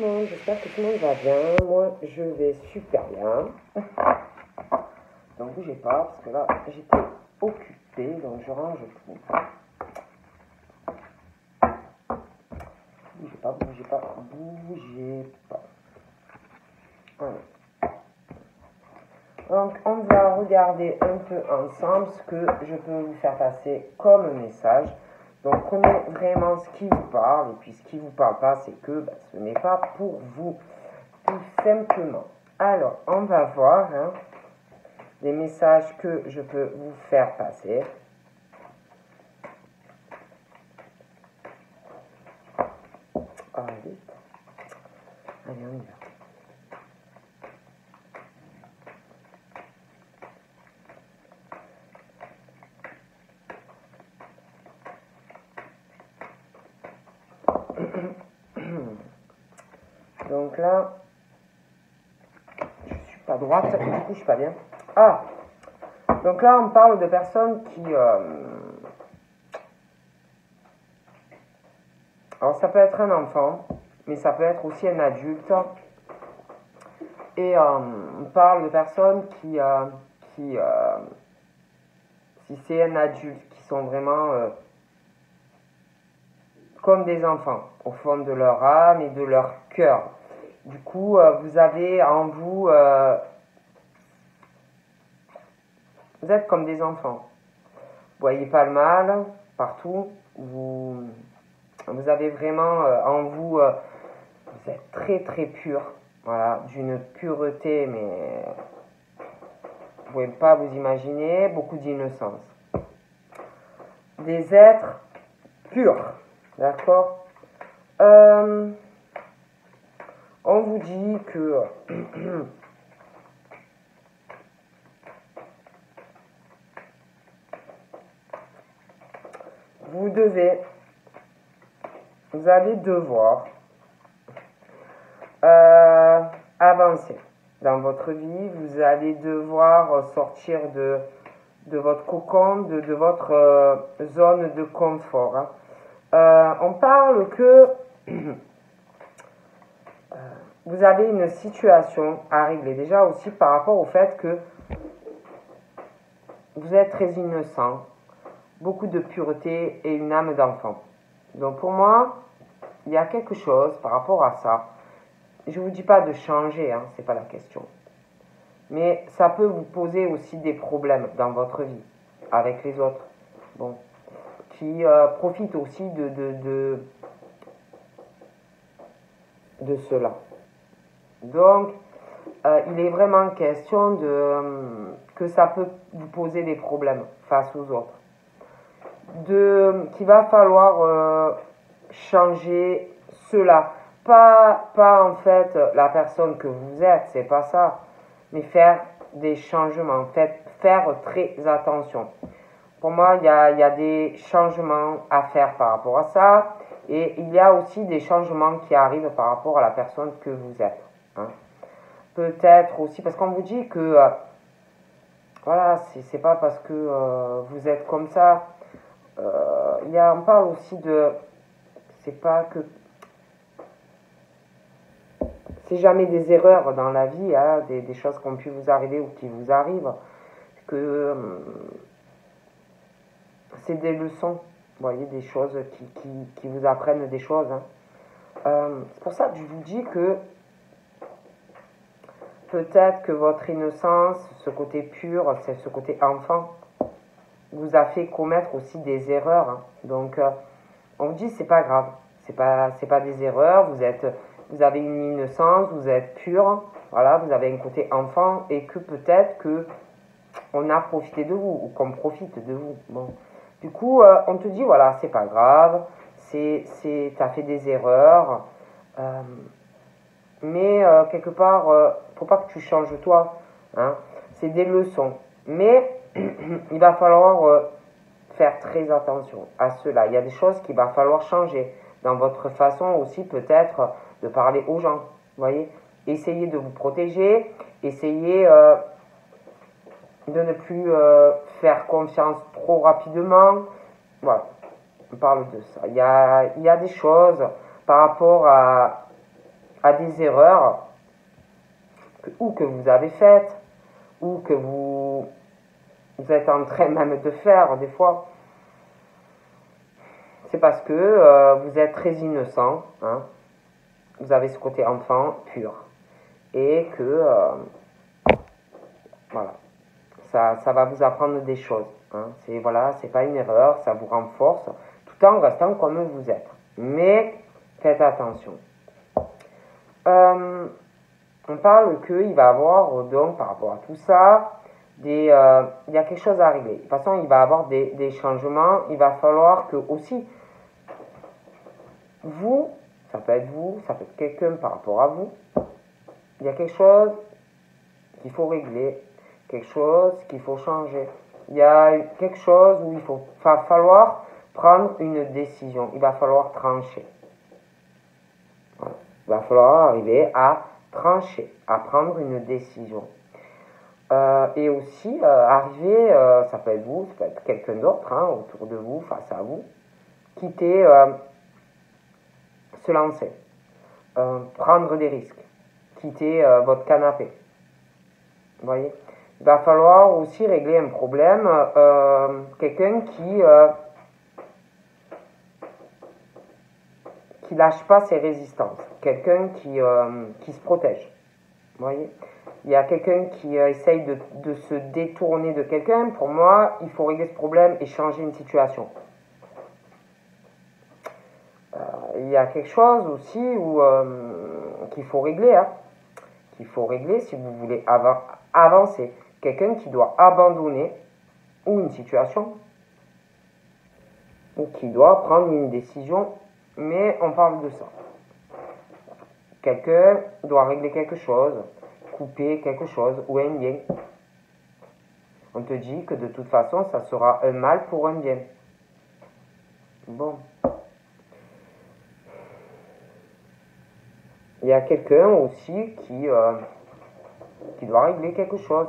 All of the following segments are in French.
tout le monde, j'espère que tout le monde va bien. Moi, je vais super bien. Donc, bougez pas, parce que là, j'étais occupée, donc je range tout. Bougez pas, bougez pas, bougez pas. Voilà. Donc, on va regarder un peu ensemble ce que je peux vous faire passer comme message. Donc, prenez vraiment ce qui vous parle, et puis ce qui ne vous parle pas, c'est que ce n'est pas pour vous, tout simplement. Alors, on va voir les messages que je peux vous faire passer. Allez, allez, on y va. Donc là, je suis pas droite, du coup je suis pas bien. Ah, donc là on parle de personnes qui... alors ça peut être un enfant, mais ça peut être aussi un adulte. Et on parle de personnes qui si c'est un adulte, qui sont vraiment comme des enfants, au fond de leur âme et de leur cœur. Du coup, vous avez en vous, vous êtes comme des enfants. Vous voyez pas le mal partout. Vous avez vraiment en vous, vous êtes très très pur. Voilà, d'une pureté, mais vous pouvez pas vous imaginer, beaucoup d'innocence. Des êtres purs, d'accord. On vous dit que vous allez devoir avancer dans votre vie. Vous allez devoir sortir de votre cocon, de votre zone de confort. On parle que vous avez une situation à régler. Déjà aussi par rapport au fait que vous êtes très innocent, beaucoup de pureté et une âme d'enfant. Donc pour moi, il y a quelque chose par rapport à ça. Je ne vous dis pas de changer, c'est pas la question. Mais ça peut vous poser aussi des problèmes dans votre vie, avec les autres. Bon, qui profitent aussi de cela. Donc, il est vraiment question que ça peut vous poser des problèmes face aux autres. Qu'il va falloir changer cela. Pas en fait la personne que vous êtes, c'est pas ça. Mais faire des changements, faire très attention. Pour moi, il y a des changements à faire par rapport à ça. Et il y a aussi des changements qui arrivent par rapport à la personne que vous êtes. Peut-être aussi, parce qu'on vous dit que, voilà, c'est pas parce que vous êtes comme ça. On parle aussi de, c'est pas que, c'est jamais des erreurs dans la vie, des choses qui ont pu vous arriver ou qui vous arrivent, que c'est des leçons, vous voyez, des choses qui vous apprennent des choses. C'est pour ça que je vous dis que peut-être que votre innocence, ce côté pur, c'est ce côté enfant, vous a fait commettre aussi des erreurs. Donc, on vous dit c'est pas grave, c'est pas des erreurs. Vous avez une innocence, vous êtes pur, voilà, vous avez un côté enfant et que peut-être que on a profité de vous ou qu'on profite de vous. Bon, du coup, on te dit voilà, c'est pas grave, t'as fait des erreurs. Mais quelque part, faut pas que tu changes toi. C'est des leçons. Mais il va falloir faire très attention à cela. Il y a des choses qu'il va falloir changer dans votre façon aussi peut-être de parler aux gens. Vous voyez, essayez de vous protéger, essayez de ne plus faire confiance trop rapidement. Voilà, on parle de ça. Il y a des choses par rapport à des erreurs ou que vous avez faites, ou que vous êtes en train même de faire des fois, c'est parce que vous êtes très innocent, hein, vous avez ce côté enfant pur, et que voilà, ça va vous apprendre des choses. Hein. C'est pas une erreur, ça vous renforce, tout en restant comme vous êtes. Mais faites attention. On parle qu'il va y avoir, donc, par rapport à tout ça, il y a quelque chose à régler. De toute façon, il va y avoir des changements. Il va falloir que aussi, vous, ça peut être quelqu'un par rapport à vous, il y a quelque chose qu'il faut régler, quelque chose qu'il faut changer. Il y a quelque chose où va falloir prendre une décision. Il va falloir trancher. Voilà. Il va falloir arriver à trancher, à prendre une décision. Et aussi arriver, ça peut être vous, ça peut être quelqu'un d'autre, hein, autour de vous, face à vous, quitter, se lancer, prendre des risques, quitter votre canapé. Vous voyez, il va falloir aussi régler un problème, quelqu'un qui lâche pas ses résistances, quelqu'un qui se protège. Vous voyez, il y a quelqu'un qui essaye de se détourner de quelqu'un. Pour moi, il faut régler ce problème et changer une situation. Il y a quelque chose aussi qu'il faut régler, hein, qu'il faut régler si vous voulez avancer. Quelqu'un qui doit abandonner ou une situation ou qui doit prendre une décision, mais on parle de ça. Quelqu'un doit régler quelque chose, couper quelque chose ou un bien. On te dit que de toute façon, ça sera un mal pour un bien. Bon. Il y a quelqu'un aussi qui doit régler quelque chose.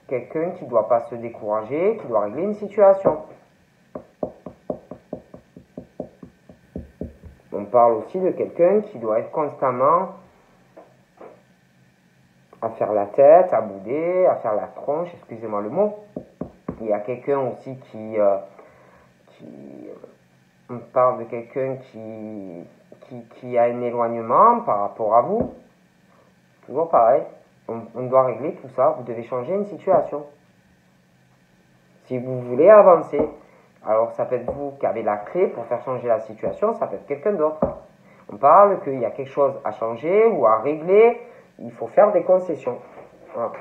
Quelqu'un qui ne doit pas se décourager, qui doit régler une situation. On parle aussi de quelqu'un qui doit être constamment à faire la tête, à bouder, à faire la tronche, excusez-moi le mot. Il y a quelqu'un aussi on parle de quelqu'un qui a un éloignement par rapport à vous. Toujours pareil, on doit régler tout ça, vous devez changer une situation. Si vous voulez avancer, alors ça peut être vous qui avez la clé pour faire changer la situation, ça peut être quelqu'un d'autre. On parle qu'il y a quelque chose à changer ou à régler, il faut faire des concessions. Voilà.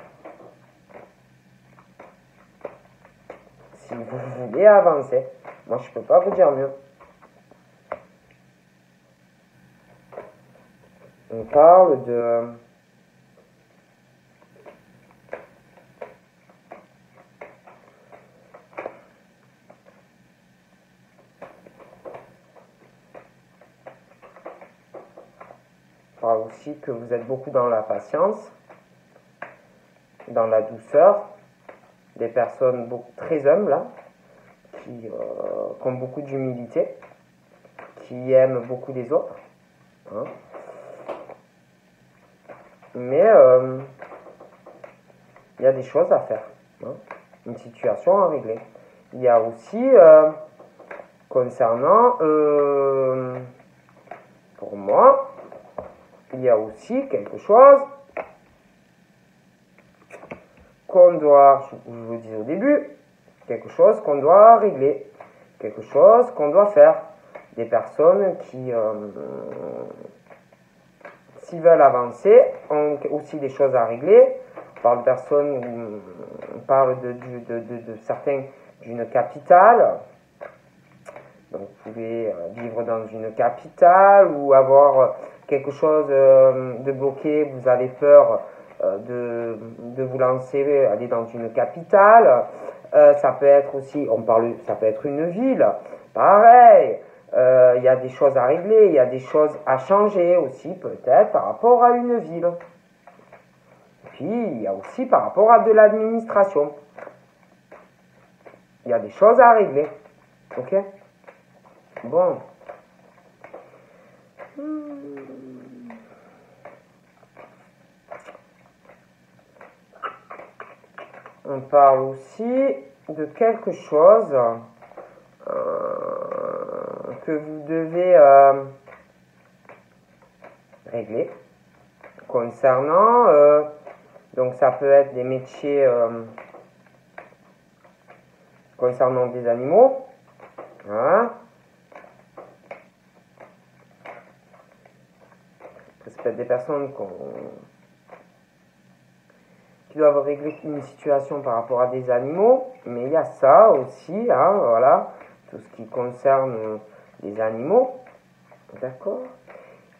Si vous voulez avancer, moi je ne peux pas vous dire mieux. On parle de... On parle aussi que vous êtes beaucoup dans la patience, dans la douceur, des personnes très humbles, hein, qui ont beaucoup d'humilité, qui aiment beaucoup les autres. Hein. Mais il y a des choses à faire, hein, une situation à régler. Il y a aussi, concernant, pour moi, il y a aussi quelque chose qu'on doit, je vous le dis au début, quelque chose qu'on doit régler, quelque chose qu'on doit faire. Des personnes qui, s'ils veulent avancer, ont aussi des choses à régler. On parle de personnes, on parle de certains d'une capitale. Donc vous pouvez vivre dans une capitale ou avoir quelque chose de bloqué, vous avez peur de vous lancer, aller dans une capitale. Ça peut être aussi, ça peut être une ville, pareil. Il y a des choses à régler, il y a des choses à changer aussi peut-être par rapport à une ville. Puis il y a aussi par rapport à de l'administration. Il y a des choses à régler. Ok? Bon. On parle aussi de quelque chose que vous devez régler concernant, donc ça peut être des métiers concernant des animaux, hein. Ça peut être des personnes qui doivent régler une situation par rapport à des animaux, mais il y a ça aussi, hein, voilà, tout ce qui concerne les animaux, d'accord.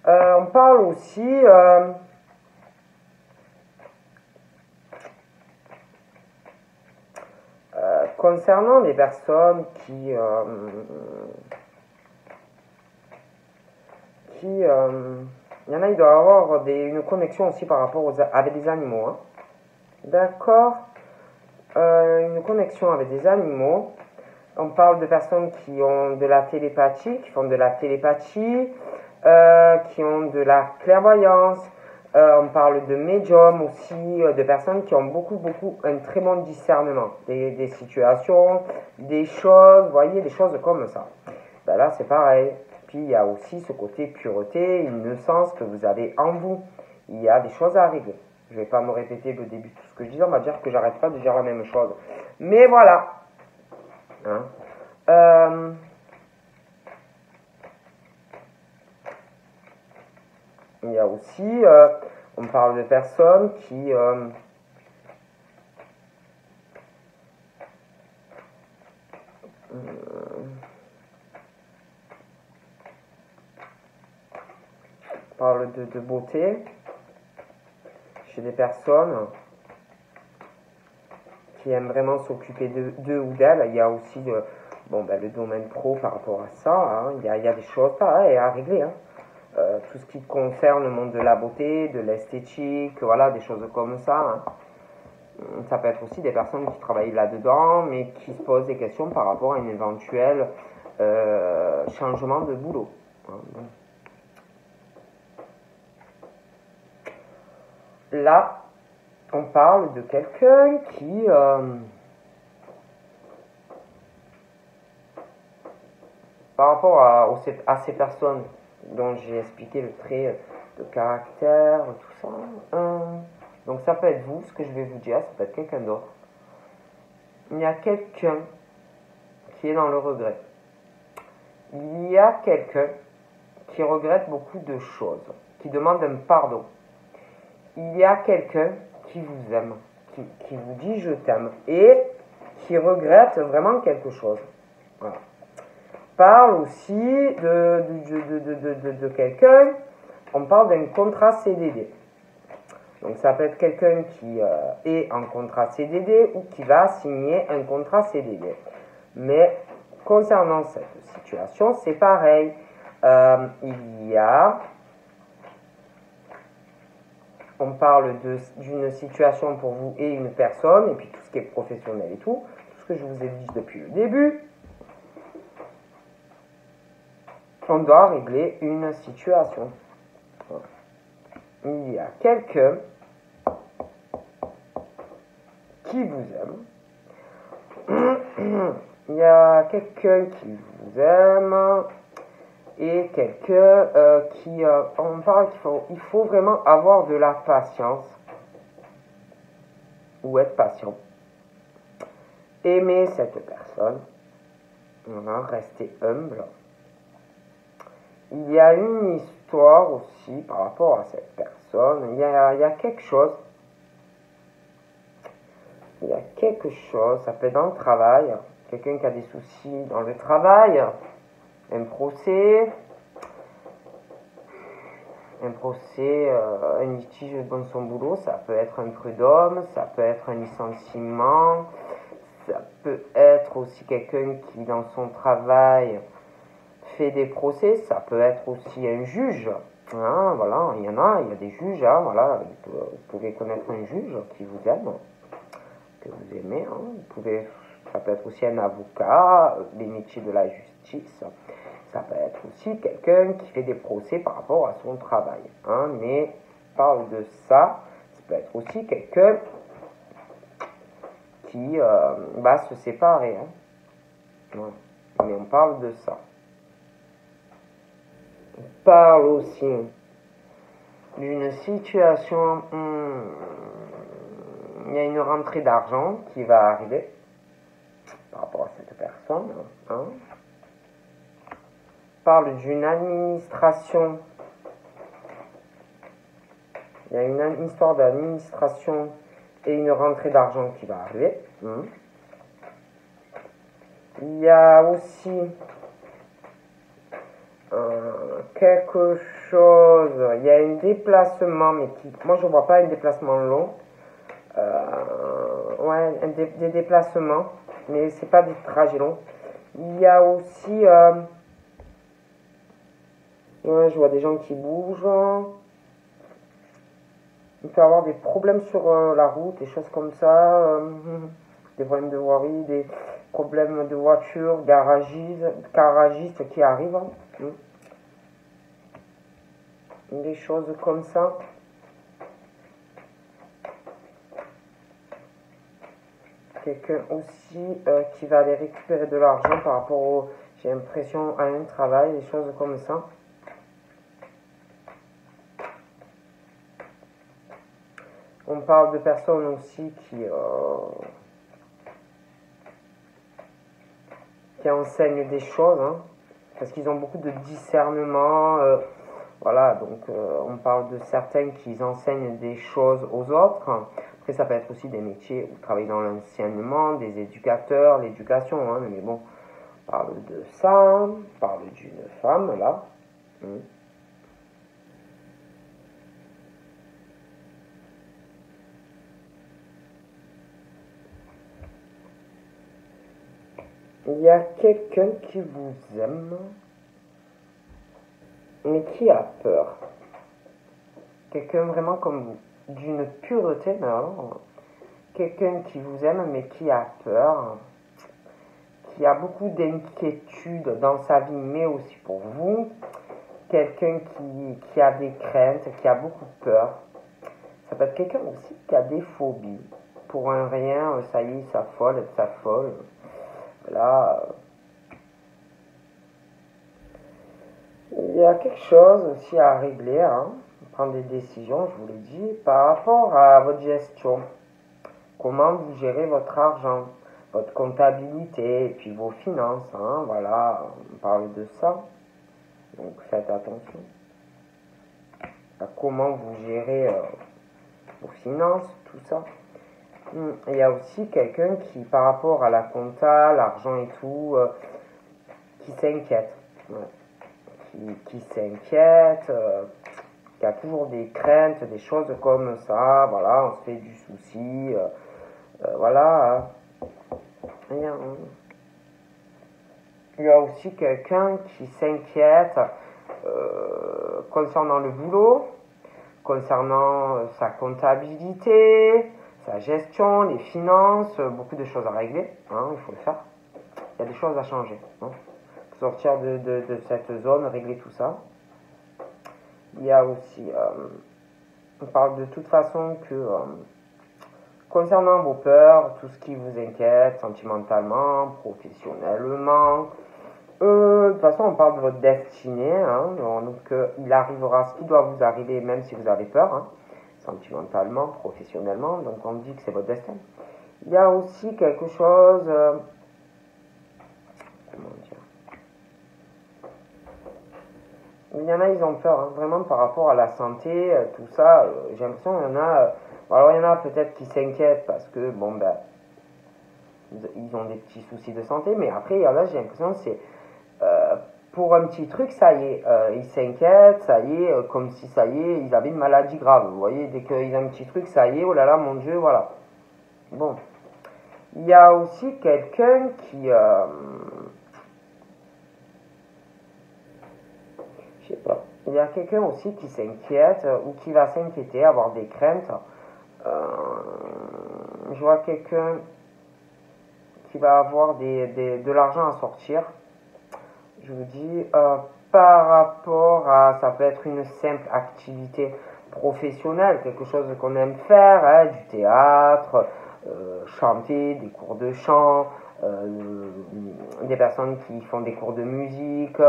On parle aussi concernant les personnes qui il y en a, il doit avoir une connexion aussi par rapport avec des animaux, hein. D'accord. Une connexion avec des animaux. On parle de personnes qui ont de la télépathie, qui font de la télépathie, qui ont de la clairvoyance. On parle de médiums aussi, de personnes qui ont un très bon discernement des situations, des choses, vous voyez, des choses comme ça. Ben là, c'est pareil. Puis il y a aussi ce côté pureté, innocence que vous avez en vous. Il y a des choses à régler. Je ne vais pas me répéter le début de tout ce que je dis, on va dire que j'arrête pas de dire la même chose. Mais voilà. Hein. Il y a aussi, on parle de personnes qui parle de beauté chez des personnes qui aiment vraiment s'occuper d'eux ou d'elles. Il y a aussi le domaine pro par rapport à ça, hein. Il y a des choses pareilles à régler, hein. Tout ce qui concerne le monde de la beauté, de l'esthétique, voilà, des choses comme ça, hein. Ça peut être aussi des personnes qui travaillent là-dedans, mais qui se posent des questions par rapport à un éventuel changement de boulot, hein. Là, on parle de quelqu'un qui par rapport à ces personnes dont j'ai expliqué le trait de caractère, tout ça, donc ça peut être vous, ce que je vais vous dire, ça peut être quelqu'un d'autre. Il y a quelqu'un qui est dans le regret. Il y a quelqu'un qui regrette beaucoup de choses, qui demande un pardon. Il y a quelqu'un qui vous aime, qui vous dit je t'aime et qui regrette vraiment quelque chose. Voilà. Parle aussi de quelqu'un, on parle d'un contrat CDD. Donc ça peut être quelqu'un qui est en contrat CDD ou qui va signer un contrat CDD. Mais concernant cette situation, c'est pareil. On parle d'une situation pour vous et une personne, et puis tout ce qui est professionnel et tout ce que je vous ai dit depuis le début. On doit régler une situation. Il y a quelqu'un qui vous aime. Il y a quelqu'un qui vous aime. Et quelqu'un on parle qu'il faut vraiment avoir de la patience. Ou être patient. Aimer cette personne. Voilà, rester humble. Il y a une histoire aussi par rapport à cette personne. Il y a quelque chose. Il y a quelque chose. Ça peut être dans le travail. Quelqu'un qui a des soucis dans le travail. Un procès, un litige dans son boulot, ça peut être un prud'homme, ça peut être un licenciement, ça peut être aussi quelqu'un qui dans son travail fait des procès, ça peut être aussi un juge, hein, voilà, il y a des juges, hein, voilà, vous pouvez connaître un juge qui vous aime, que vous aimez, hein, ça peut être aussi un avocat, les métiers de la justice. Ça peut être aussi quelqu'un qui fait des procès par rapport à son travail, hein, mais parle de ça. Ça peut être aussi quelqu'un qui va se séparer. Hein. Voilà. Mais on parle de ça. On parle aussi d'une situation où il y a une rentrée d'argent qui va arriver par rapport à cette personne. Hein. On parle d'une administration. Il y a une histoire d'administration et une rentrée d'argent qui va arriver. Hein. Il y a aussi quelque chose, il y a un déplacement, mais qui, moi je ne vois pas un déplacement long. Ouais, des déplacements, mais c'est pas des trajets longs. Il y a aussi, ouais, je vois des gens qui bougent. Il peut y avoir des problèmes sur la route, des choses comme ça, des problèmes de voirie, des problèmes de voiture, garagistes qui arrivent. Des choses comme ça. Quelqu'un aussi qui va aller récupérer de l'argent par rapport au, j'ai l'impression, à un travail, des choses comme ça. On parle de personnes aussi qui enseignent des choses, hein, parce qu'ils ont beaucoup de discernement. Voilà, donc on parle de certains qui enseignent des choses aux autres. Après, ça peut être aussi des métiers où travaillent dans l'enseignement, des éducateurs, l'éducation, hein, mais bon, on parle de ça, on parle d'une femme, là. Il y a quelqu'un qui vous aime, mais qui a peur. Quelqu'un vraiment comme vous, d'une pureté, mais alors, quelqu'un qui vous aime, mais qui a peur, qui a beaucoup d'inquiétudes dans sa vie, mais aussi pour vous. Quelqu'un qui a des craintes, qui a beaucoup peur. Ça peut être quelqu'un aussi qui a des phobies. Pour un rien, ça y est, ça folle. Là, il y a quelque chose aussi à régler, hein, prendre des décisions, je vous l'ai dit, par rapport à votre gestion. Comment vous gérez votre argent, votre comptabilité, et puis vos finances, hein, voilà, on parle de ça. Donc faites attention à comment vous gérez vos finances, tout ça. Il y a aussi quelqu'un qui, par rapport à la compta, l'argent et tout, qui s'inquiète. Ouais. Qui s'inquiète, qui a toujours des craintes, des choses comme ça. Voilà, on se fait du souci. Voilà. Il y a aussi quelqu'un qui s'inquiète concernant le boulot, concernant sa comptabilité, sa gestion, les finances, beaucoup de choses à régler, hein, il faut le faire. Il y a des choses à changer. Hein. Sortir de cette zone, régler tout ça. Il y a aussi, on parle de toute façon que concernant vos peurs, tout ce qui vous inquiète sentimentalement, professionnellement, de toute façon on parle de votre destinée, hein, donc il arrivera ce qui doit vous arriver même si vous avez peur, hein, sentimentalement, professionnellement, donc on dit que c'est votre destin. Il y a aussi quelque chose, comment dire, il y en a, ils ont peur, hein, vraiment par rapport à la santé, tout ça, j'ai l'impression qu'il y en a, alors il y en a peut-être qui s'inquiètent parce que, bon ben, ils ont des petits soucis de santé, mais après il y en a, j'ai l'impression que c'est, pour un petit truc, ça y est, ils s'inquiètent, ça y est, comme si ça y est, ils avaient une maladie grave, vous voyez, dès qu'ils ont un petit truc, ça y est, oh là là, mon Dieu, voilà. Bon, il y a aussi quelqu'un qui, je sais pas, il y a quelqu'un aussi qui s'inquiète ou qui va s'inquiéter, avoir des craintes. Je vois quelqu'un qui va avoir de l'argent à sortir. Je vous dis, par rapport à, ça peut être une simple activité professionnelle, quelque chose qu'on aime faire, hein, du théâtre, chanter, des cours de chant, des personnes qui font des cours de musique,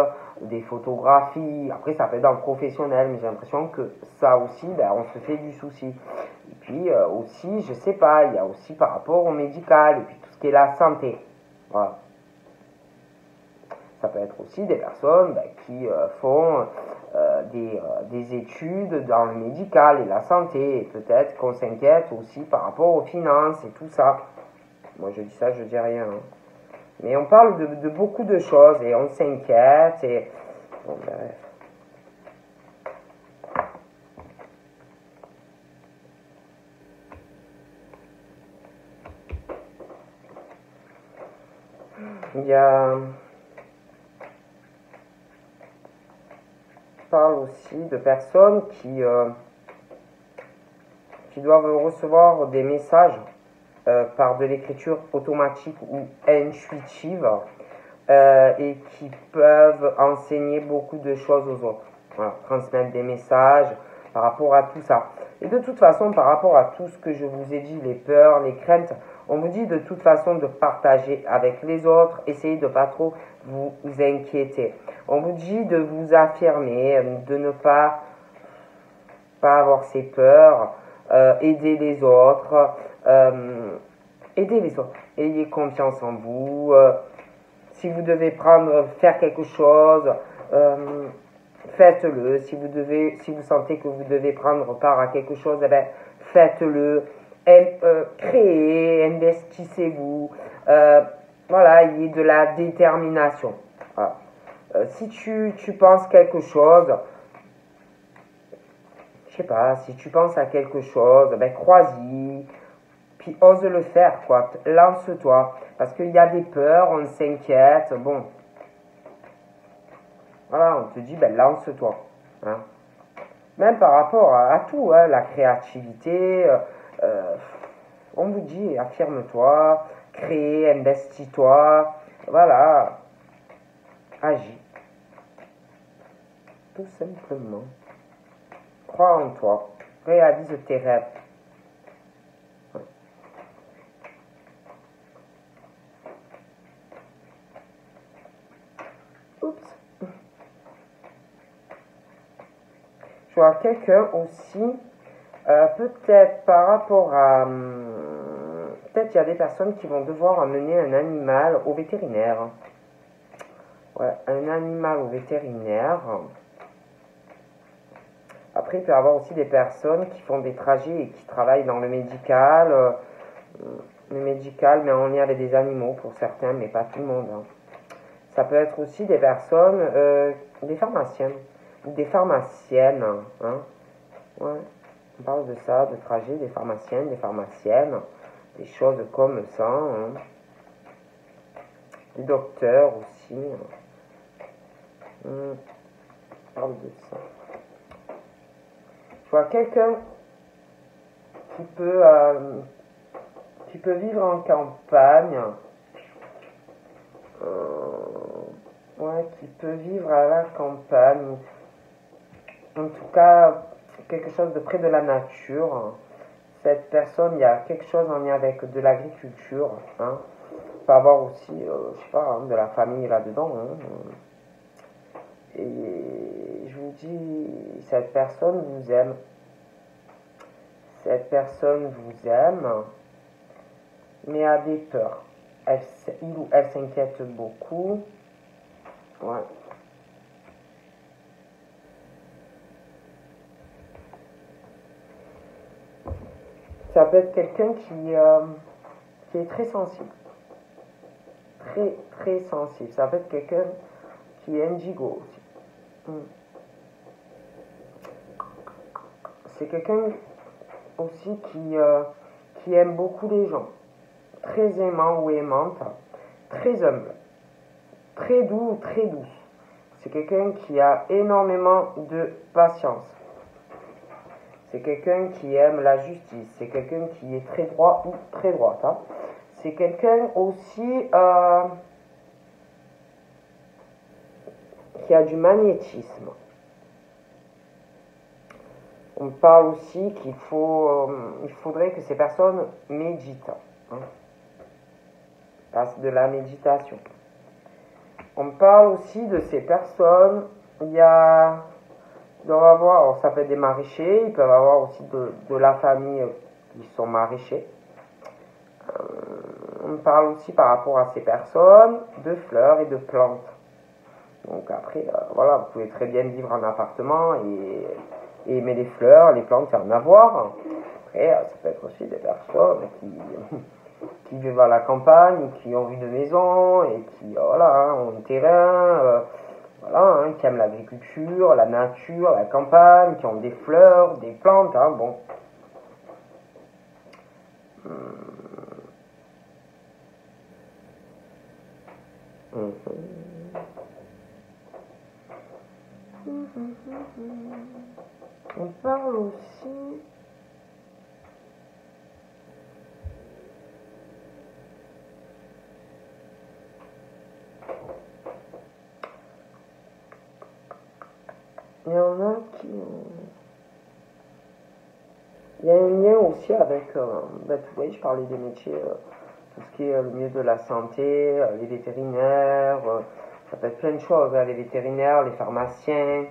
des photographies. Après, ça peut être dans le professionnel, mais j'ai l'impression que ça aussi, ben, on se fait du souci. Et puis aussi, je sais pas, il y a aussi par rapport au médical et puis tout ce qui est la santé. Voilà. Ça peut être aussi des personnes ben, qui font des études dans le médical et la santé. Et peut-être qu'on s'inquiète aussi par rapport aux finances et tout ça. Moi, je dis ça, je dis rien. Hein. Mais on parle de beaucoup de choses et on s'inquiète. Et bon, bref. Il y a... Je parle aussi de personnes qui doivent recevoir des messages par de l'écriture automatique ou intuitive et qui peuvent enseigner beaucoup de choses aux autres. Voilà, transmettre des messages par rapport à tout ça. Et de toute façon, par rapport à tout ce que je vous ai dit, les peurs, les craintes, on vous dit de toute façon de partager avec les autres, essayez de pas trop vous inquiéter. On vous dit de vous affirmer, de ne pas avoir ces peurs, aider les autres, aidez les autres, ayez confiance en vous. Si vous devez faire quelque chose, faites-le. Si vous sentez que vous devez prendre part à quelque chose, eh ben, faites-le. Créez, investissez-vous. Voilà, il y ait de la détermination. Voilà. Si tu penses quelque chose, je sais pas, si tu penses à quelque chose, ben crois-y, puis ose le faire, quoi. Lance-toi, parce qu'il y a des peurs, on s'inquiète, bon. Voilà, on te dit, ben lance-toi. Hein. Même par rapport à tout, hein, la créativité, on vous dit, affirme-toi, crée, investis-toi, voilà, agis. Tout simplement. Crois en toi, réalise tes rêves. Ouais. Oups. Je vois quelqu'un aussi, peut-être par rapport à... peut-être il y a des personnes qui vont devoir amener un animal au vétérinaire. Ouais, un animal au vétérinaire. Après, il peut y avoir aussi des personnes qui font des trajets et qui travaillent dans le médical, mais en lien avec des animaux pour certains, mais pas tout le monde. Hein. Ça peut être aussi des personnes, des pharmaciennes ou des pharmaciennes. Hein. Ouais. On parle de ça, de trajets, des pharmaciennes, des pharmaciennes, des choses comme ça. Hein. Des docteurs aussi. On parle de ça. Je vois quelqu'un qui peut vivre en campagne, ouais, qui peut vivre à la campagne, en tout cas quelque chose de près de la nature. Cette personne, il y a quelque chose en lien avec de l'agriculture, hein. Il peut avoir aussi, je sais pas, hein, de la famille là-dedans, hein. Et je vous dis, cette personne vous aime. Cette personne vous aime, mais a des peurs. Il ou elle s'inquiète beaucoup. Ouais. Ça peut être quelqu'un qui est très sensible. Très, très sensible. Ça peut être quelqu'un qui est indigo aussi. C'est quelqu'un aussi qui aime beaucoup les gens. Très aimant ou aimante. Très humble. Très doux ou très douce. C'est quelqu'un qui a énormément de patience. C'est quelqu'un qui aime la justice. C'est quelqu'un qui est très droit ou très droite. Hein. C'est quelqu'un aussi qui a du magnétisme. On parle aussi il faudrait que ces personnes méditent, hein, fassent de la méditation. On parle aussi de ces personnes, il doit avoir, alors ça peut être des maraîchers, ils peuvent avoir aussi de la famille qui sont maraîchers. On parle aussi par rapport à ces personnes de fleurs et de plantes. Donc après, voilà, vous pouvez très bien vivre en appartement et aimer les fleurs, les plantes et en avoir. Après, ça peut être aussi des personnes qui vivent à la campagne, qui ont une maison et qui voilà, ont un terrain, voilà, hein, qui aiment l'agriculture, la nature, la campagne, qui ont des fleurs, des plantes, hein, bon. On parle aussi il y en a qui il y a un lien aussi avec oui, je parlais des métiers, tout ce qui est le milieu de la santé, les vétérinaires, ça peut être plein de choses, hein, les vétérinaires, les pharmaciens,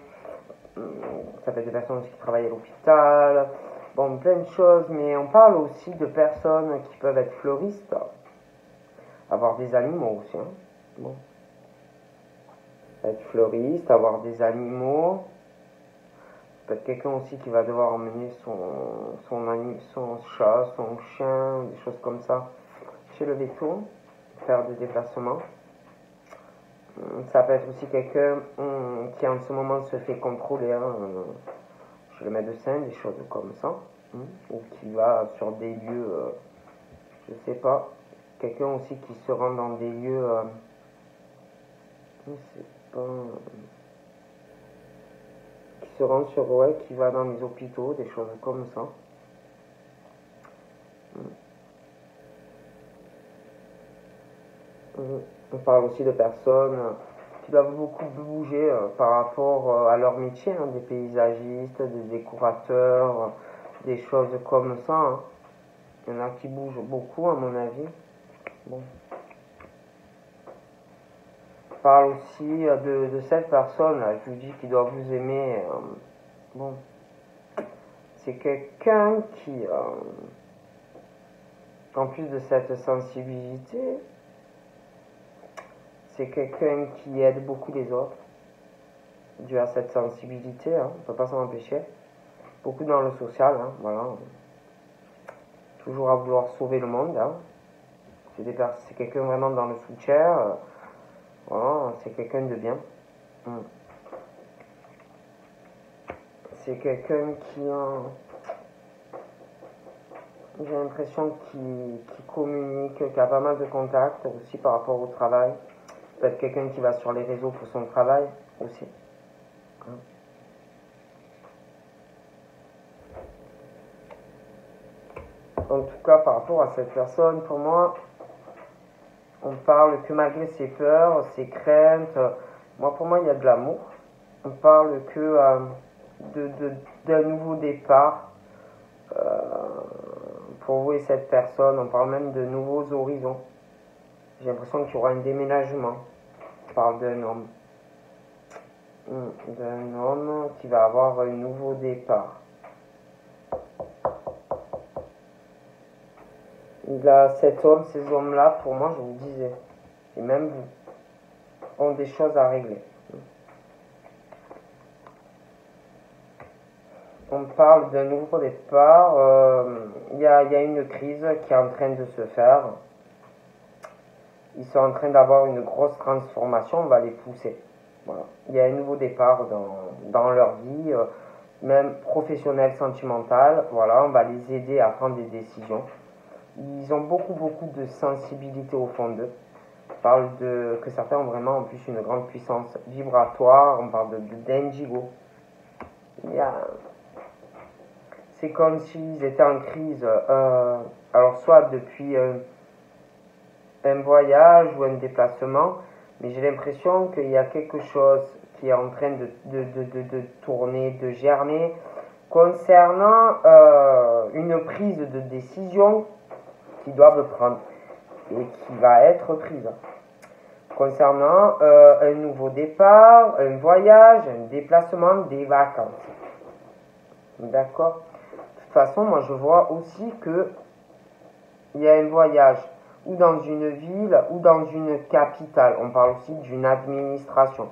ça peut être des personnes aussi qui travaillent à l'hôpital, bon, plein de choses, mais on parle aussi de personnes qui peuvent être fleuristes, avoir des animaux aussi, hein. Bon. Être fleuriste, avoir des animaux, peut-être quelqu'un aussi qui va devoir emmener son chat, son chien, des choses comme ça, chez le veto, faire des déplacements. Ça peut être aussi quelqu'un qui en ce moment se fait contrôler, hein, chez le médecin, des choses comme ça, ou qui va sur des lieux, je sais pas, quelqu'un aussi qui se rend dans des lieux, je sais pas, qui se rend sur, ouais, qui va dans les hôpitaux, des choses comme ça. On parle aussi de personnes qui doivent beaucoup bouger par rapport à leur métier, hein, des paysagistes, des décorateurs, des choses comme ça, hein. Il y en a qui bougent beaucoup, à mon avis. Bon. On parle aussi de cette personne, là, je vous dis, qui doit vous aimer. Bon. C'est quelqu'un qui, en plus de cette sensibilité, c'est quelqu'un qui aide beaucoup les autres, dû à cette sensibilité, hein, on ne peut pas s'en empêcher. Beaucoup dans le social, hein, voilà. Toujours à vouloir sauver le monde, hein. C'est quelqu'un vraiment dans le soutien, voilà, c'est quelqu'un de bien. C'est quelqu'un qui j'ai l'impression qui communique, qui a pas mal de contacts aussi par rapport au travail. Peut-être quelqu'un qui va sur les réseaux pour son travail aussi. En tout cas, par rapport à cette personne, pour moi, on parle que malgré ses peurs, ses craintes, pour moi, il y a de l'amour. On parle que d'un nouveau départ pour vous et cette personne. On parle même de nouveaux horizons. J'ai l'impression qu'il y aura un déménagement. On parle d'un homme. D'un homme qui va avoir un nouveau départ. Cet homme, ces hommes-là, pour moi, je vous disais, et même vous, ont des choses à régler. On parle d'un nouveau départ. Il y a une crise qui est en train de se faire. Ils sont en train d'avoir une grosse transformation, on va les pousser. Voilà. Il y a un nouveau départ dans leur vie, même professionnelle, sentimentale. Voilà, on va les aider à prendre des décisions. Ils ont beaucoup de sensibilité au fond d'eux. On parle que certains ont vraiment en plus une grande puissance vibratoire. On parle d'indigo. C'est comme s'ils étaient en crise, alors soit depuis un voyage ou un déplacement, mais j'ai l'impression qu'il y a quelque chose qui est en train de tourner, de germer, concernant une prise de décision qu'ils doivent prendre et qui va être prise. Concernant un nouveau départ, un voyage, un déplacement, des vacances. D'accord? De toute façon, moi je vois aussi que il y a un voyage ou dans une ville ou dans une capitale. On parle aussi d'une administration.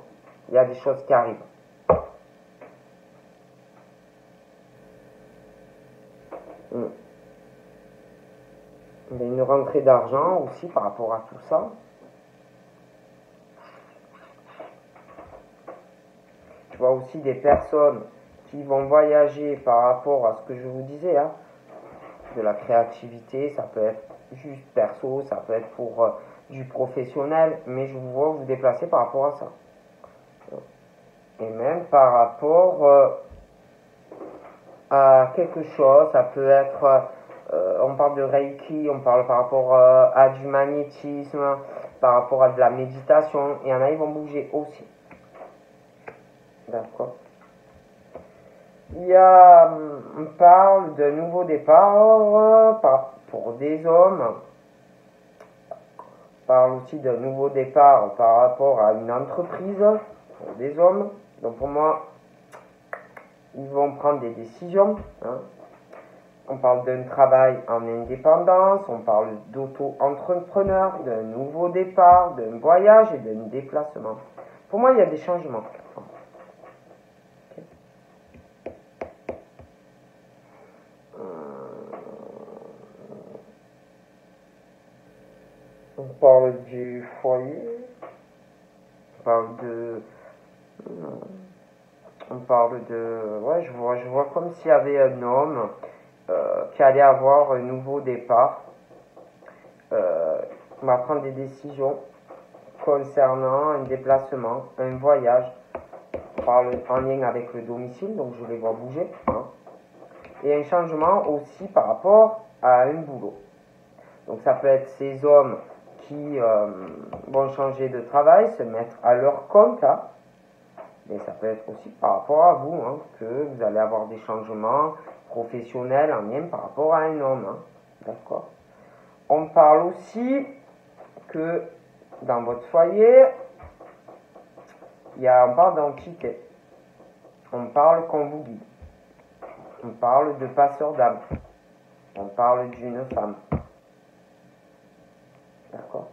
Il y a des choses qui arrivent. Il y a une rentrée d'argent aussi par rapport à tout ça. Je vois aussi des personnes qui vont voyager par rapport à ce que je vous disais, hein, de la créativité, ça peut être juste perso, ça peut être pour du professionnel, mais je vous vois vous déplacer par rapport à ça. Et même par rapport à quelque chose, ça peut être, on parle de Reiki, on parle par rapport à du magnétisme, par rapport à de la méditation, et il y en a, ils vont bouger aussi. D'accord. On parle de nouveau départ pour des hommes. On parle aussi de nouveau départ par rapport à une entreprise pour des hommes. Donc pour moi, ils vont prendre des décisions. Hein. On parle d'un travail en indépendance, on parle d'auto-entrepreneur, d'un nouveau départ, d'un voyage et d'un déplacement. Pour moi, il y a des changements. On parle du foyer, on parle de, ouais, je vois comme s'il y avait un homme qui allait avoir un nouveau départ. On va prendre des décisions concernant un déplacement, un voyage. On parle en lien avec le domicile, donc je les vois bouger. Hein. Et un changement aussi par rapport à un boulot. Donc ça peut être ces hommes qui vont changer de travail, se mettre à leur compte, hein. Mais ça peut être aussi par rapport à vous, hein, que vous allez avoir des changements professionnels en lien par rapport à un homme. Hein. D'accord. On parle aussi que dans votre foyer, on parle d'entité. On parle qu'on vous guide. On parle de passeur d'âme. On parle d'une femme. D'accord.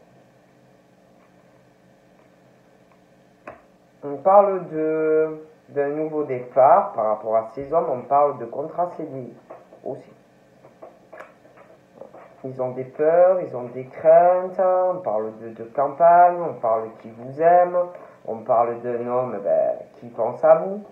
On parle d'un nouveau départ par rapport à ces hommes. On parle de contrat CDI aussi. Ils ont des peurs, ils ont des craintes. On parle de campagne, on parle qui vous aime. On parle d'un homme qui pense à vous.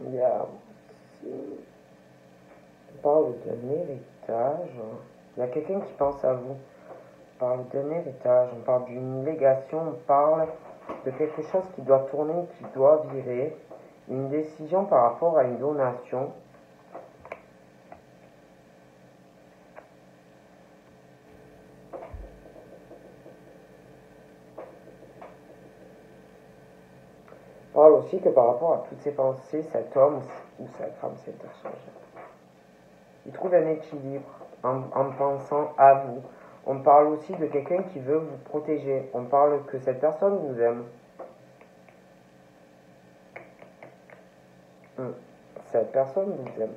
Il y a aussi, on parle d'un héritage. Il y a quelqu'un qui pense à vous. On parle d'un héritage, on parle d'une légation, on parle de quelque chose qui doit tourner, qui doit virer. Une décision par rapport à une donation. On parle aussi que par rapport à toutes ces pensées, cet homme ou cette femme, cette personne, il trouve un équilibre en pensant à vous. On parle aussi de quelqu'un qui veut vous protéger. On parle que cette personne vous aime. Cette personne vous aime.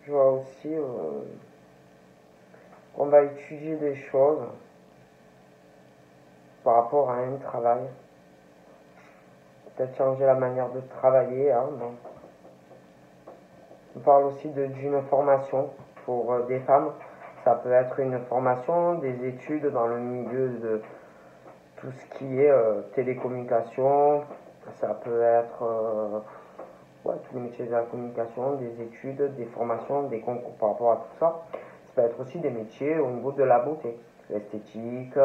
Je vois aussi qu'on va étudier des choses par rapport à un travail. Peut-être changer la manière de travailler. Hein, non. On parle aussi d'une formation pour des femmes. Ça peut être une formation, des études dans le milieu de tout ce qui est télécommunication. Ça peut être tous les métiers de la communication, des études, des formations, des concours par rapport à tout ça. Ça peut être aussi des métiers au niveau de la beauté, l'esthétique,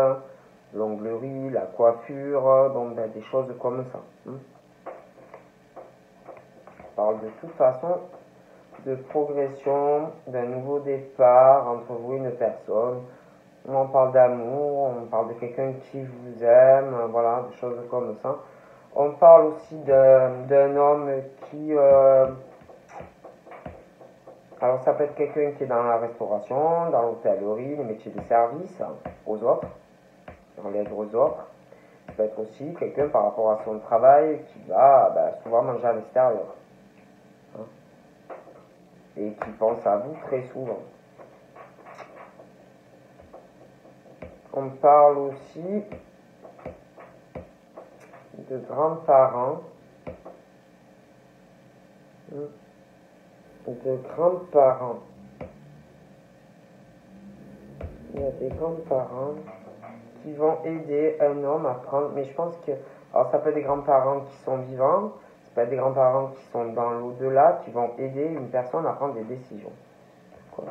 l'onglerie, la coiffure, donc ben, des choses comme ça. On parle de toute façon de progression, d'un nouveau départ entre vous et une personne. On parle d'amour, on parle de quelqu'un qui vous aime, voilà, des choses comme ça. On parle aussi d'un homme qui... alors ça peut être quelqu'un qui est dans la restauration, dans l'hôtellerie, les métiers de service aux autres, dans l'aide aux autres. Ça peut être aussi quelqu'un par rapport à son travail qui va souvent manger à l'extérieur. Et qui pense à vous très souvent. On parle aussi de grands-parents. De grands-parents. Il y a des grands-parents qui vont aider un homme à prendre... Mais je pense que... Alors ça peut être des grands-parents qui sont vivants, ça peut être des grands-parents qui sont dans l'au-delà, qui vont aider une personne à prendre des décisions. Quoi.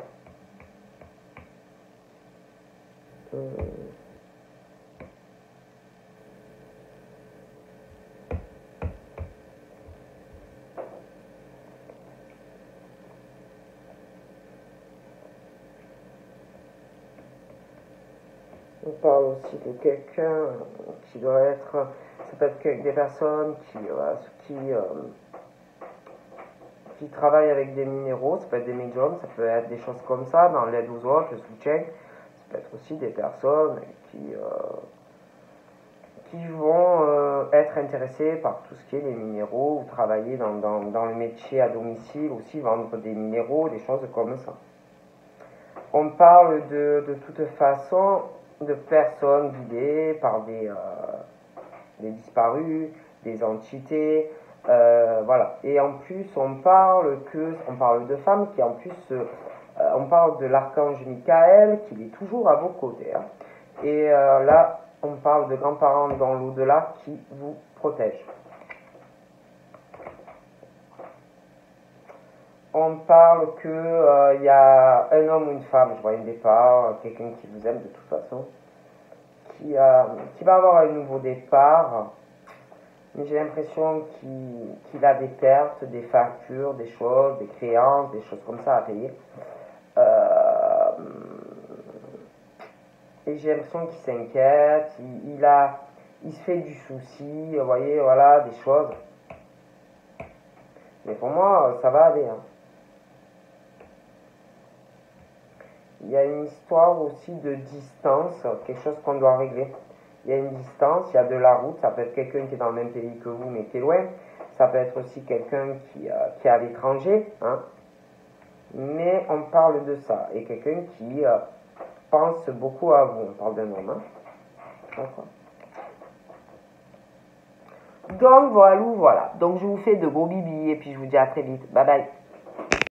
On parle aussi de quelqu'un qui doit être... Ça peut être des personnes qui travaillent avec des minéraux, ça peut être des médiums, ça peut être des choses comme ça, dans l'aide aux autres, le soutien. Ça peut être aussi des personnes qui vont être intéressées par tout ce qui est les minéraux, ou travailler dans le métier à domicile, aussi vendre des minéraux, des choses comme ça. On parle de toute façon de personnes guidées par des disparus, des entités, voilà. Et en plus, on parle de femmes qui en plus, on parle de l'archange Michael, qui est toujours à vos côtés. Hein. Et là, on parle de grands-parents dans l'au-delà qui vous protègent. On parle que y a un homme ou une femme, je vois une départ, quelqu'un qui vous aime de toute façon, qui va avoir un nouveau départ, mais j'ai l'impression qu'il a des pertes, des factures, des choses, des créances, des choses comme ça à payer. Et j'ai l'impression qu'il s'inquiète, il se fait du souci, vous voyez, voilà, des choses. Mais pour moi, ça va aller. Hein. Il y a une histoire aussi de distance, quelque chose qu'on doit régler. Il y a une distance, il y a de la route, ça peut être quelqu'un qui est dans le même pays que vous mais qui est loin. Ça peut être aussi quelqu'un qui est à l'étranger. Hein. Mais on parle de ça. Et quelqu'un qui pense beaucoup à vous. On parle d'un homme. Hein. D'accord. Donc voilà. Donc je vous fais de gros bibis et puis je vous dis à très vite. Bye bye.